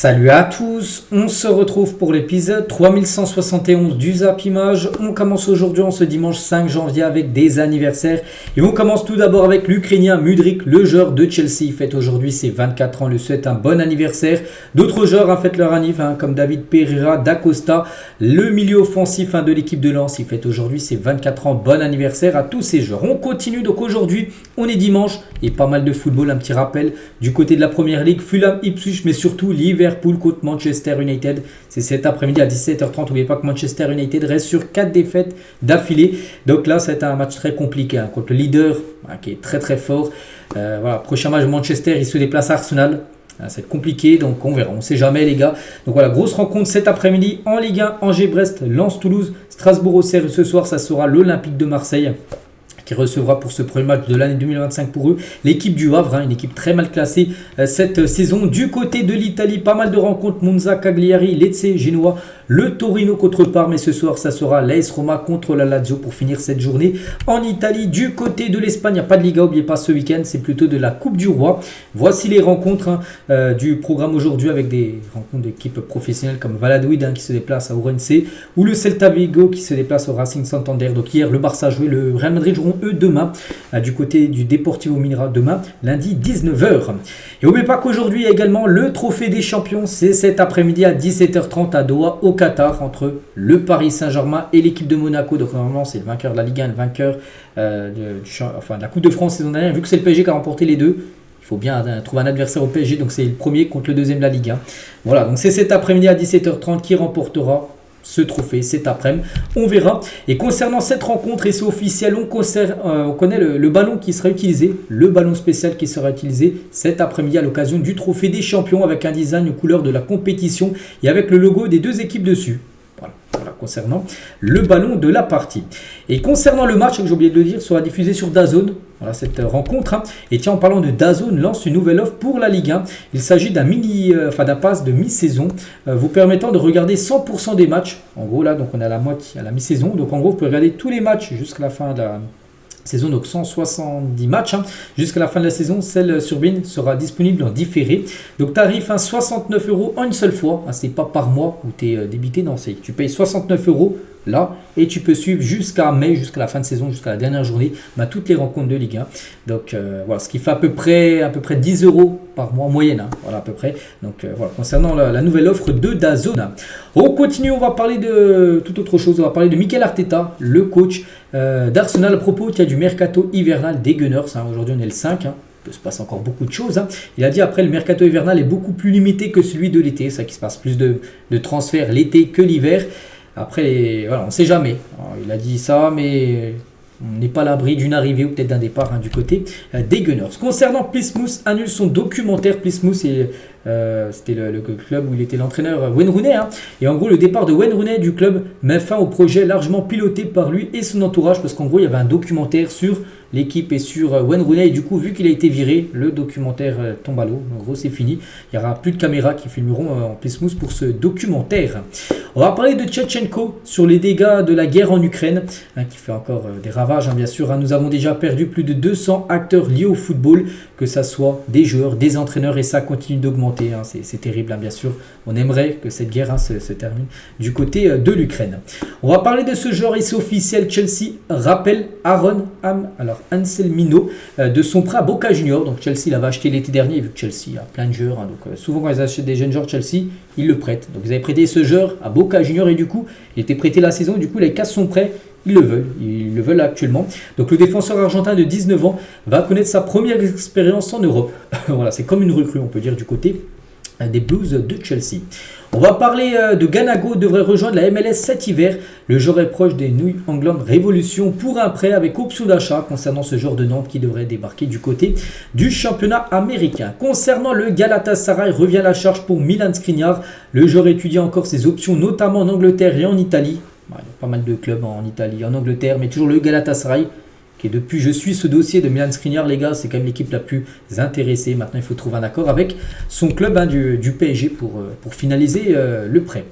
Salut à tous, on se retrouve pour l'épisode 3171 du Zap Image. On commence aujourd'hui en ce dimanche 5 janvier avec des anniversaires. Et on commence tout d'abord avec l'Ukrainien Mudryk, le joueur de Chelsea. Il fête aujourd'hui ses 24 ans, lui souhaite un bon anniversaire. D'autres joueurs fêtent leur anniversaire comme David Pereira d'Acosta, le milieu offensif de l'équipe de Lens. Il fête aujourd'hui ses 24 ans, bon anniversaire à tous ces joueurs. On continue donc aujourd'hui, on est dimanche et pas mal de football. Un petit rappel du côté de la Première Ligue, Fulham, Ipswich, mais surtout Liverpool contre Manchester United. C'est cet après-midi à 17h30. N'oubliez pas que Manchester United reste sur 4 défaites d'affilée. Donc là, c'est un match très compliqué contre le leader qui est très très fort. Prochain match de Manchester, il se déplace à Arsenal. Ça va être compliqué, donc on verra. On ne sait jamais, les gars. Donc voilà, grosse rencontre cet après-midi en Ligue 1. Angers-Brest, Lens-Toulouse, Strasbourg-Auxerre. Ce soir, ça sera l'Olympique de Marseille qui recevra pour ce premier match de l'année 2025 pour eux l'équipe du Havre, une équipe très mal classée cette saison. Du côté de l'Italie, pas mal de rencontres. Monza, Cagliari, Lecce, Genoa, le Torino contre Parme. Et ce soir, ça sera l'AS Roma contre la Lazio pour finir cette journée. En Italie, du côté de l'Espagne, il n'y a pas de Liga, n'oubliez pas ce week-end, c'est plutôt de la Coupe du Roi. Voici les rencontres du programme aujourd'hui avec des rencontres d'équipes professionnelles comme Valladolid qui se déplace à Ourense ou le Celta Vigo qui se déplace au Racing Santander. Donc hier, le Barça a joué, le Real Madrid joueront eux demain du côté du Deportivo Minera demain lundi 19h. Et n'oubliez pas qu'aujourd'hui il y a également le trophée des champions, c'est cet après-midi à 17h30 à Doha au Qatar entre le Paris Saint-Germain et l'équipe de Monaco. Donc normalement c'est le vainqueur de la Ligue 1 et le vainqueur de la Coupe de France saison dernière. Vu que c'est le PSG qui a remporté les deux, il faut bien trouver un adversaire au PSG, donc c'est le premier contre le deuxième de la Ligue 1. Voilà, donc c'est cet après-midi à 17h30 qui remportera ce trophée cet après-midi, on verra. Et concernant cette rencontre, et c'est officiel, on connaît le ballon qui sera utilisé, le ballon spécial qui sera utilisé cet après-midi à l'occasion du trophée des champions avec un design aux couleurs de la compétition et avec le logo des deux équipes dessus. Voilà, concernant le ballon de la partie. Et concernant le match, que j'ai oublié de le dire, sera diffusé sur DAZN. Voilà cette rencontre. Et tiens, en parlant de DAZN, lance une nouvelle offre pour la Ligue 1. Il s'agit d'un d'un pass de mi-saison, vous permettant de regarder 100% des matchs. En gros, là, donc on est à la moitié, à la mi-saison. Donc en gros, vous pouvez regarder tous les matchs jusqu'à la fin de la saison, donc 170 matchs jusqu'à la fin de la saison. Celle sur BeIN sera disponible en différé. Donc tarif 69 € en une seule fois. C'est pas par mois où tu es débité, non, c'est tu payes 69 € là et tu peux suivre jusqu'à mai, jusqu'à la fin de saison, jusqu'à la dernière journée, toutes les rencontres de Ligue 1. Donc voilà, ce qui fait à peu près 10 € par mois en moyenne, voilà à peu près. Donc voilà, concernant la nouvelle offre de DAZN. On continue, on va parler de toute autre chose. On va parler de Mikel Arteta, le coach d'Arsenal, à propos qu'il y a du mercato hivernal des Gunners. Aujourd'hui on est le 5. Il peut se passer encore beaucoup de choses. Il a dit après, le mercato hivernal est beaucoup plus limité que celui de l'été. C'est ça qui se passe plus de transferts l'été que l'hiver. Après, voilà, on ne sait jamais. Alors, il a dit ça, mais on n'est pas à l'abri d'une arrivée ou peut-être d'un départ du côté des Gunners. Concernant Plymouth, annule son documentaire. Plymouth, c'était le club où il était l'entraîneur Wayne Rooney. Et en gros, le départ de Wayne Rooney du club met fin au projet largement piloté par lui et son entourage. Parce qu'en gros, il y avait un documentaire sur l'équipe et sur Wayne Rooney. Et du coup, vu qu'il a été viré, le documentaire tombe à l'eau. En gros, c'est fini. Il n'y aura plus de caméras qui filmeront en Plymouth pour ce documentaire. On va parler de Tchetchenko sur les dégâts de la guerre en Ukraine, qui fait encore des ravages, bien sûr. Nous avons déjà perdu plus de 200 acteurs liés au football, que ça soit des joueurs, des entraîneurs, et ça continue d'augmenter. C'est terrible, bien sûr. On aimerait que cette guerre se termine du côté de l'Ukraine. On va parler de ce joueur, et c'est officiel. Chelsea rappelle Aaron Anselmino de son prêt à Boca Juniors. Donc Chelsea l'avait acheté l'été dernier, vu que Chelsea a plein de joueurs. Donc souvent quand ils achètent des jeunes joueurs Chelsea, ils le prêtent. Donc ils avaient prêté ce joueur à Boca Juniors et du coup, il était prêté la saison. Et du coup, il casse son prêt. Ils le veulent actuellement. Donc le défenseur argentin de 19 ans va connaître sa première expérience en Europe. Voilà, c'est comme une recrue, on peut dire, du côté des Blues de Chelsea. On va parler de Ganago, devrait rejoindre la MLS cet hiver. Le joueur est proche des New England Revolution pour un prêt avec option d'achat concernant ce joueur de Nantes qui devrait débarquer du côté du championnat américain. Concernant le Galatasaray, revient à la charge pour Milan Skriniar. Le joueur étudie encore ses options, notamment en Angleterre et en Italie. Il y a pas mal de clubs en Italie, en Angleterre, mais toujours le Galatasaray. Et depuis, je suis ce dossier de Milan Skriniar, les gars, c'est quand même l'équipe la plus intéressée. Maintenant, il faut trouver un accord avec son club du PSG pour finaliser le prêt.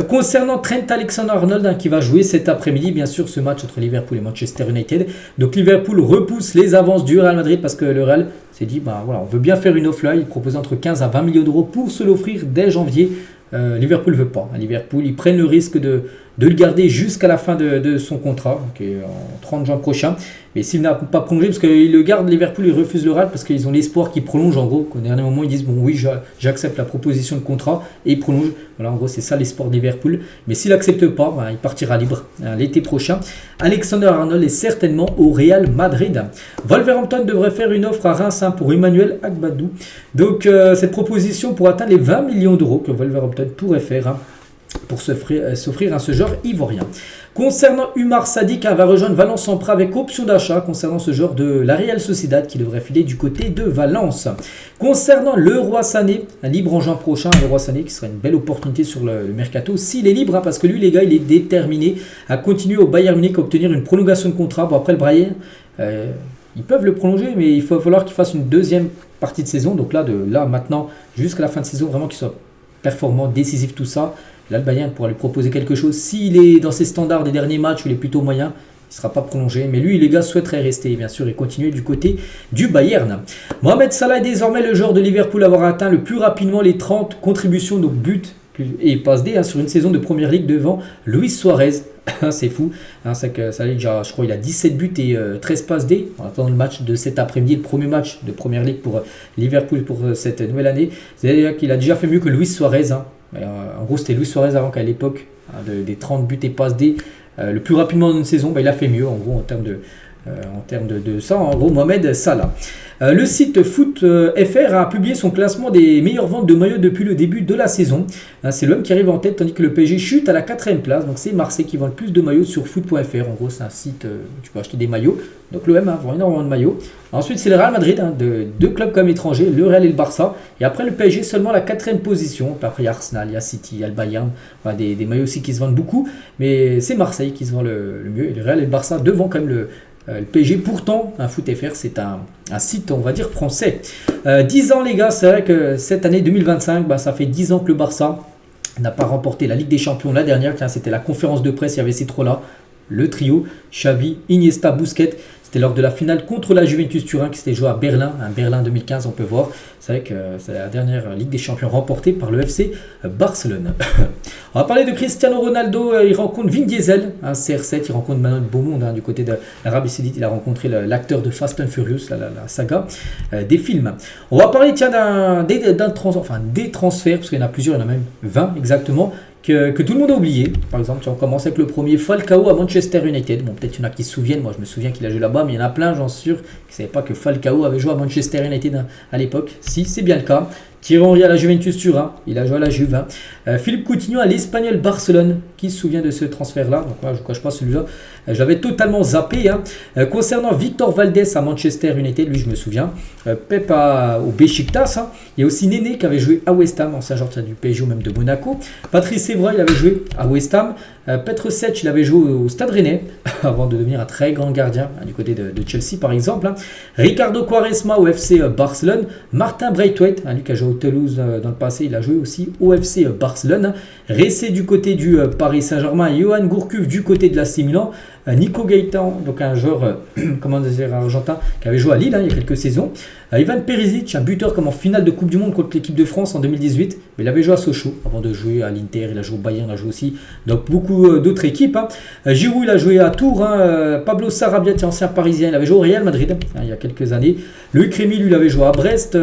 Concernant Trent Alexander-Arnold qui va jouer cet après-midi, bien sûr, ce match entre Liverpool et Manchester United. Donc Liverpool repousse les avances du Real Madrid parce que le Real s'est dit, voilà, on veut bien faire une offre là. Il propose entre 15 à 20 millions d'euros pour se l'offrir dès janvier. Liverpool ne veut pas. Liverpool, ils prennent le risque de le garder jusqu'à la fin de son contrat, qui est en 30 juin prochain. Mais s'il n'a pas prolongé, parce qu'ils le gardent, Liverpool, ils refusent le RAL parce qu'ils ont l'espoir qu'il prolonge. En gros, qu'au dernier moment, ils disent bon, oui, j'accepte la proposition de contrat et il prolonge. Voilà, en gros, c'est ça l'espoir de Liverpool. Mais s'il n'accepte pas, il partira libre l'été prochain. Alexander-Arnold est certainement au Real Madrid. Wolverhampton devrait faire une offre à Reims pour Emmanuel Agbadou. Donc, cette proposition pour atteindre les 20 millions d'euros que Wolverhampton pourrait faire pour s'offrir à ce joueur ivoirien. Concernant Umar Sadiq, va rejoindre Valence en prêt avec option d'achat concernant ce joueur de la Real Sociedad qui devrait filer du côté de Valence. Concernant Leroy Sané, libre en juin prochain, Leroy Sané qui serait une belle opportunité sur le mercato s'il est libre, parce que lui les gars il est déterminé à continuer au Bayern Munich, à obtenir une prolongation de contrat. Bon, après le Bayern, ils peuvent le prolonger, mais il va falloir qu'il fasse une deuxième partie de saison, donc là maintenant jusqu'à la fin de saison, vraiment qu'il soit performant, décisif, tout ça. Là, le Bayern pourra lui proposer quelque chose. S'il est dans ses standards des derniers matchs, il est plutôt moyen, il ne sera pas prolongé. Mais lui, les gars, souhaiteraient rester, bien sûr, et continuer du côté du Bayern. Mohamed Salah est désormais le joueur de Liverpool à avoir atteint le plus rapidement les 30 contributions, donc buts et passes D sur une saison de Première Ligue devant Luis Suarez. C'est fou. C'est que Salah, je crois, il a 17 buts et 13 passes D. En attendant le match de cet après-midi, le premier match de Première Ligue pour Liverpool pour cette nouvelle année. C'est-à-dire qu'il a déjà fait mieux que Luis Suarez. En gros, c'était Luis Suarez avant qu'à l'époque des 30 buts et passes D, le plus rapidement dans une saison, il a fait mieux en gros en termes de ça. En gros, Mohamed Salah. Le site Foot.fr a publié son classement des meilleures ventes de maillots depuis le début de la saison. C'est l'homme qui arrive en tête, tandis que le PSG chute à la 4e place. Donc c'est Marseille qui vend le plus de maillots sur Foot.fr. En gros, c'est un site où tu peux acheter des maillots. Donc l'OM vend énormément de maillots. Ensuite, c'est le Real Madrid, de deux clubs comme étrangers, le Real et le Barça. Et après, le PSG seulement la 4e position. Puis après, il y a Arsenal, il y a City, il y a le Bayern. Voilà, des maillots aussi qui se vendent beaucoup. Mais c'est Marseille qui se vend le mieux. Et le Real et le Barça devant quand même le PSG. Pourtant, un Foot.fr, c'est un site, on va dire, français. 10 ans, les gars, c'est vrai que cette année 2025, ça fait 10 ans que le Barça n'a pas remporté la Ligue des Champions. La dernière, c'était la conférence de presse, il y avait ces trois-là. Le trio, Xavi, Iniesta, Busquets. C'était lors de la finale contre la Juventus Turin qui s'était joué à Berlin. Berlin 2015, on peut voir. C'est vrai que c'est la dernière Ligue des Champions remportée par le FC Barcelone. On va parler de Cristiano Ronaldo. Il rencontre Vin Diesel, CR7. Il rencontre maintenant le beau monde du côté de l'Arabie Saoudite. Il a rencontré l'acteur de Fast and Furious, la saga des films. On va parler des transferts, parce qu'il y en a plusieurs, il y en a même 20 exactement. Que tout le monde a oublié. Par exemple, si on commence avec le premier, Falcao à Manchester United. Bon, peut-être il y en a qui se souviennent. Moi, je me souviens qu'il a joué là-bas, mais il y en a plein, j'en suis sûr, qui ne savaient pas que Falcao avait joué à Manchester United à l'époque. Si, c'est bien le cas. Thierry Henry à la Juventus Turin, il a joué à la Juve. Philippe Coutinho à l'Espagnol Barcelone, qui se souvient de ce transfert-là. Donc moi, je ne cache pas celui-là. Je l'avais totalement zappé. Concernant Victor Valdés à Manchester United, lui je me souviens. Pep au Beşiktaş. Il y a aussi Néné qui avait joué à West Ham, ancien joueur du PSG ou même de Monaco. Patrice Evra, il avait joué à West Ham. Petr Cech, il avait joué au Stade Rennais avant de devenir un très grand gardien du côté de Chelsea par exemple. Ricardo Quaresma au FC Barcelone. Martin Braithwaite, lui qui a joué au Toulouse dans le passé, il a joué aussi au FC Barcelone. Ressé du côté du Paris Saint-Germain. Johan Gourcuff du côté de l'AC Milan. Nico Gaëtan, donc un joueur argentin qui avait joué à Lille il y a quelques saisons. Ivan Perisic, un buteur comme en finale de Coupe du Monde contre l'équipe de France en 2018, mais il avait joué à Sochaux avant de jouer à l'Inter, il a joué au Bayern, il a joué aussi dans beaucoup d'autres équipes. Giroud, il a joué à Tours. Pablo Sarabia, ancien parisien, il avait joué au Real Madrid il y a quelques années. Loïc Rémy, lui, il avait joué à Brest.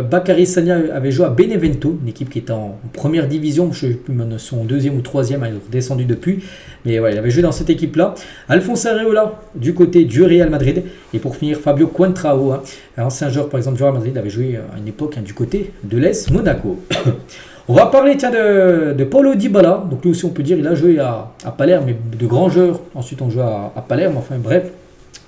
Bakary Sagna avait joué à Benevento, une équipe qui était en première division, je ne sais plus, son deuxième ou troisième, ils ont redescendu depuis. Mais ouais, il avait joué dans cette équipe-là. Alphonse Areola du côté du Real Madrid. Et pour finir, Fabio Contrao, ancien joueur par exemple du Real Madrid, avait joué à une époque du côté de l'AS Monaco. On va parler de Paulo Dybala. Donc lui aussi on peut dire il a joué à Palerme, mais de grands joueurs. Ensuite on joue à Palerme, enfin bref.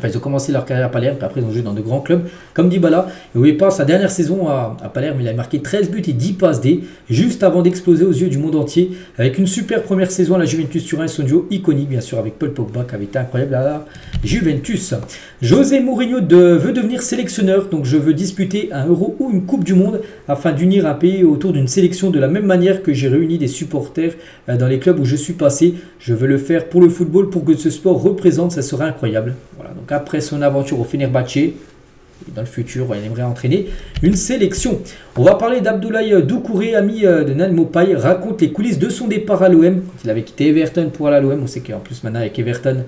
Ils ont commencé leur carrière à Palerme, puis après ils ont joué dans de grands clubs comme Dybala. Et n'oubliez pas, sa dernière saison à Palerme, il a marqué 13 buts et 10 passes D, juste avant d'exploser aux yeux du monde entier, avec une super première saison à la Juventus Turin et son duo iconique, bien sûr, avec Paul Pogba, qui avait été incroyable à la Juventus. José Mourinho veut devenir sélectionneur, donc je veux disputer un Euro ou une Coupe du Monde, afin d'unir un pays autour d'une sélection de la même manière que j'ai réuni des supporters dans les clubs où je suis passé. Je veux le faire pour le football, pour que ce sport représente, ça serait incroyable. Voilà, donc après son aventure au Fenerbahçe, dans le futur, il aimerait entraîner une sélection. On va parler d'Abdoulaye Doucouré, ami de Nan Mopai, raconte les coulisses de son départ à l'OM. Quand il avait quitté Everton pour aller à l'OM, on sait qu'en plus maintenant avec Everton,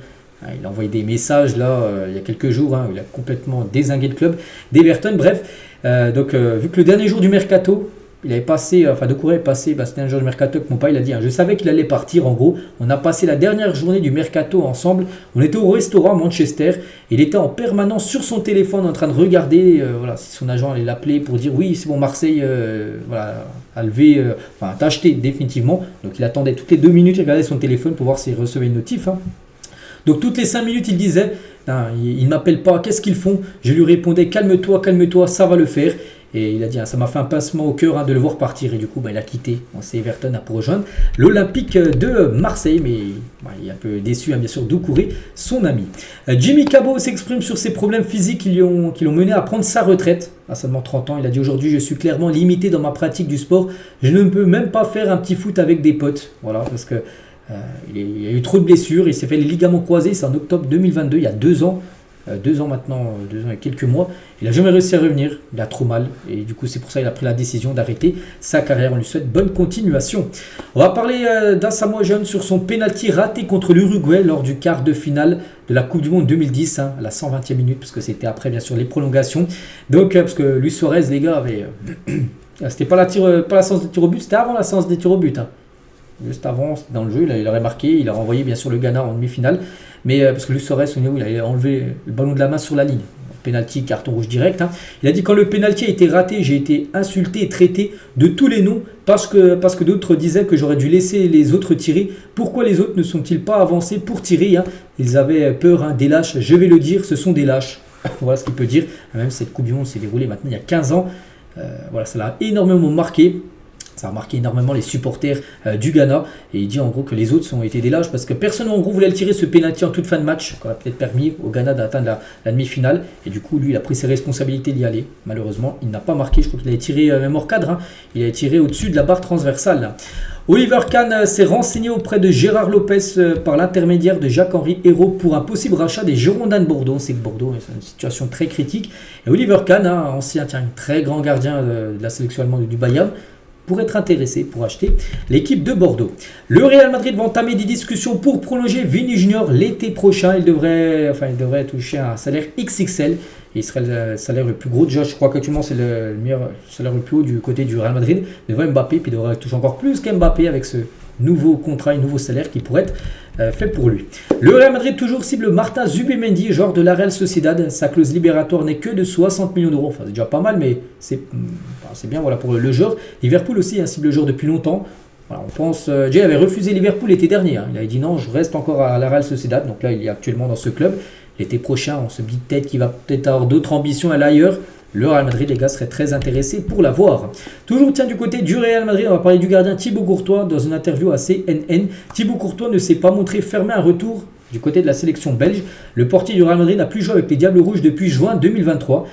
il a envoyé des messages là il y a quelques jours, il a complètement dézingué le club d'Everton. Bref, vu que le dernier jour du mercato, il avait passé, Doucouré est passé, c'était un jour du mercato que Mopai, il a dit, je savais qu'il allait partir en gros. On a passé la dernière journée du mercato ensemble. On était au restaurant à Manchester. Il était en permanence sur son téléphone en train de regarder si son agent allait l'appeler pour dire oui, c'est bon, Marseille a levé, t'a acheté définitivement. Donc il attendait toutes les 2 minutes, il regardait son téléphone pour voir s'il recevait une notif. Donc toutes les 5 minutes, il disait, ils ne m'appellent pas, qu'est-ce qu'ils font? Je lui répondais, calme-toi, ça va le faire. Et il a dit, ça m'a fait un pincement au cœur de le voir partir. Et du coup, il a quitté. C'est Everton pour rejoindre l'Olympique de Marseille. Mais il est un peu déçu, bien sûr, Doucouré, son ami. Jimmy Cabot s'exprime sur ses problèmes physiques qui l'ont mené à prendre sa retraite. À seulement 30 ans, il a dit, aujourd'hui, je suis clairement limité dans ma pratique du sport. Je ne peux même pas faire un petit foot avec des potes. Voilà, parce que il a eu trop de blessures. Il s'est fait les ligaments croisés. C'est en octobre 2022, il y a 2 ans. 2 ans maintenant, 2 ans et quelques mois, il n'a jamais réussi à revenir, il a trop mal et du coup c'est pour ça qu'il a pris la décision d'arrêter sa carrière. On lui souhaite bonne continuation. On va parler d'un Samoa jeune sur son penalty raté contre l'Uruguay lors du quart de finale de la Coupe du Monde 2010, à la 120e minute, parce que c'était après bien sûr les prolongations. Donc parce que Luis Suarez, les gars, avait c'était pas la séance des tirs au but, c'était avant la séance des tirs au but. Juste avant, dans le jeu, il aurait marqué, il a renvoyé bien sûr le Ghana en demi-finale. Mais parce que Luis Suarez, il a enlevé le ballon de la main sur la ligne. Penalty, carton rouge direct. Il a dit, quand le penalty a été raté, j'ai été insulté et traité de tous les noms parce que d'autres disaient que j'aurais dû laisser les autres tirer. Pourquoi les autres ne sont-ils pas avancés pour tirer? Ils avaient peur, des lâches. Je vais le dire, ce sont des lâches. Voilà ce qu'il peut dire. Même cette Coupe du Monde s'est déroulée maintenant il y a 15 ans. Ça l'a énormément marqué. Ça a marqué énormément les supporters du Ghana. Et il dit en gros que les autres ont été des lâches parce que personne en gros voulait le tirer ce pénalty en toute fin de match, qui aurait peut-être permis au Ghana d'atteindre la demi-finale. Et du coup, lui, il a pris ses responsabilités d'y aller. Malheureusement, il n'a pas marqué. Je crois qu'il avait tiré même hors cadre. Il avait tiré au-dessus de la barre transversale. Oliver Kahn s'est renseigné auprès de Gérard Lopez par l'intermédiaire de Jacques-Henri Hérault pour un possible rachat des Girondins de Bordeaux. C'est que Bordeaux est une situation très critique. Et Oliver Kahn, ancien très grand gardien de la sélection allemande du Bayern, pour être intéressé pour acheter l'équipe de Bordeaux. Le Real Madrid va entamer des discussions pour prolonger Vini Junior l'été prochain. Il devrait toucher un salaire XXL. Il serait le salaire le plus gros. Déjà, je crois qu'actuellement, c'est le meilleur salaire le plus haut du côté du Real Madrid. Devant Mbappé, puis il devrait toucher encore plus qu'Mbappé avec ce nouveau contrat, un nouveau salaire qui pourrait être fait pour lui. Le Real Madrid toujours cible Martin Zubimendi, joueur de la Real Sociedad. Sa clause libératoire n'est que de 60 millions d'euros. C'est déjà pas mal, mais c'est bien pour le joueur. Liverpool aussi cible le joueur depuis longtemps. On pense, Jay avait refusé Liverpool l'été dernier. Il avait dit non, je reste encore à la Real Sociedad. Donc là, il est actuellement dans ce club. L'été prochain, on se dit peut-être qu'il va peut-être avoir d'autres ambitions à l'ailleurs. Le Real Madrid, les gars, serait très intéressé pour l'avoir. Toujours, du côté du Real Madrid, on va parler du gardien Thibaut Courtois dans une interview à CNN. Thibaut Courtois ne s'est pas montré fermé à un retour du côté de la sélection belge. Le portier du Real Madrid n'a plus joué avec les Diables Rouges depuis juin 2023.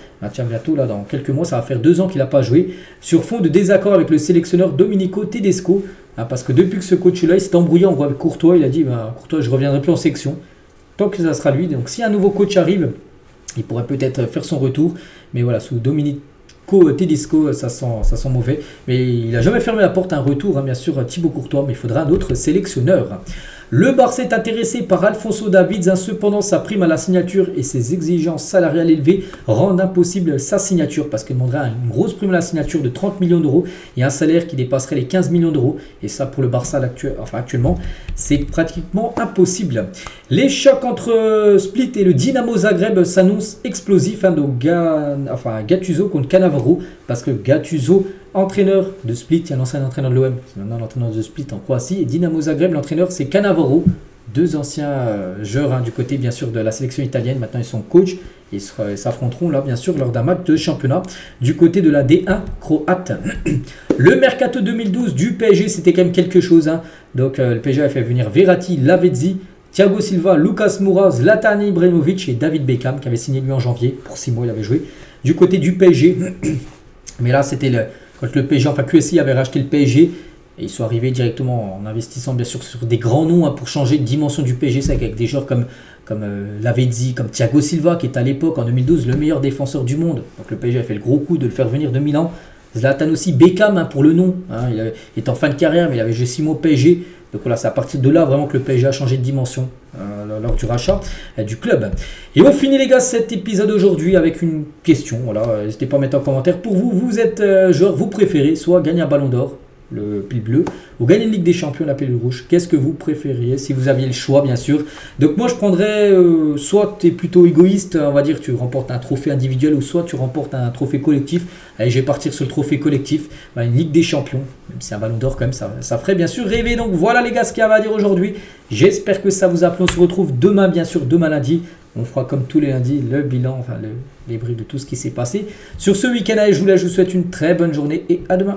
Bientôt, là, dans quelques mois, ça va faire 2 ans qu'il n'a pas joué. Sur fond de désaccord avec le sélectionneur Domenico Tedesco. Parce que depuis que ce coach-là, il s'est embrouillé en gros avec Courtois, il a dit Courtois, je ne reviendrai plus en section. Tant que ça sera lui. Donc, si un nouveau coach arrive, il pourrait peut-être faire son retour. Mais voilà, sous Domenico Tedesco, ça sent mauvais. Mais il n'a jamais fermé la porte à un retour, bien sûr, Thibaut Courtois. Mais il faudra un autre sélectionneur. Le Barça est intéressé par Alphonso Davids, cependant sa prime à la signature et ses exigences salariales élevées rendent impossible sa signature parce qu'il demanderait une grosse prime à la signature de 30 millions d'euros et un salaire qui dépasserait les 15 millions d'euros. Et ça pour le Barça actuellement, c'est pratiquement impossible. Les chocs entre Split et le Dinamo Zagreb s'annoncent explosifs. Donc Gattuso contre Cannavaro parce que Gattuso, entraîneur de Split, il y a un ancien entraîneur de l'OM, c'est maintenant l'entraîneur de Split en Croatie, et Dinamo Zagreb, l'entraîneur c'est Cannavaro, 2 anciens joueurs du côté bien sûr de la sélection italienne, maintenant ils sont coach, ils s'affronteront là bien sûr lors d'un match de championnat du côté de la D1 croate. Le mercato 2012 du PSG, c'était quand même quelque chose, donc le PSG a fait venir Verratti, Lavezzi, Thiago Silva, Lucas Moura, Zlatan Ibrahimovic et David Beckham qui avait signé lui en janvier, pour 6 mois il avait joué, du côté du PSG, mais là c'était quand le PSG, QSI avait racheté le PSG Et ils sont arrivés directement en investissant bien sûr sur des grands noms pour changer de dimension du PSG. C'est avec des joueurs comme Lavezzi, comme Thiago Silva qui est à l'époque en 2012 le meilleur défenseur du monde. Donc le PSG a fait le gros coup de le faire venir de Milan. Zlatan aussi, Beckham pour le nom. Il est en fin de carrière mais il avait joué 6 mois au PSG. Donc voilà, c'est à partir de là vraiment que le PSG a changé de dimension lors du rachat du club. Et on finit les gars cet épisode aujourd'hui avec une question. Voilà, n'hésitez pas à mettre en commentaire. Pour vous, vous êtes joueur, vous préférez soit gagner un ballon d'or, le pile bleu, ou gagner une Ligue des Champions, la pile rouge. Qu'est-ce que vous préfériez si vous aviez le choix bien sûr? Donc moi je prendrais soit tu es plutôt égoïste, on va dire tu remportes un trophée individuel ou soit tu remportes un trophée collectif. Allez, je vais partir sur le trophée collectif, une Ligue des Champions, même si un ballon d'or quand même ça ferait bien sûr rêver. Donc voilà les gars ce qu'il y avait à dire aujourd'hui. J'espère que ça vous a plu. On se retrouve demain bien sûr, demain lundi. On fera comme tous les lundis le bilan, les briefs de tout ce qui s'est passé sur ce week-end. Allez, je vous souhaite une très bonne journée et à demain.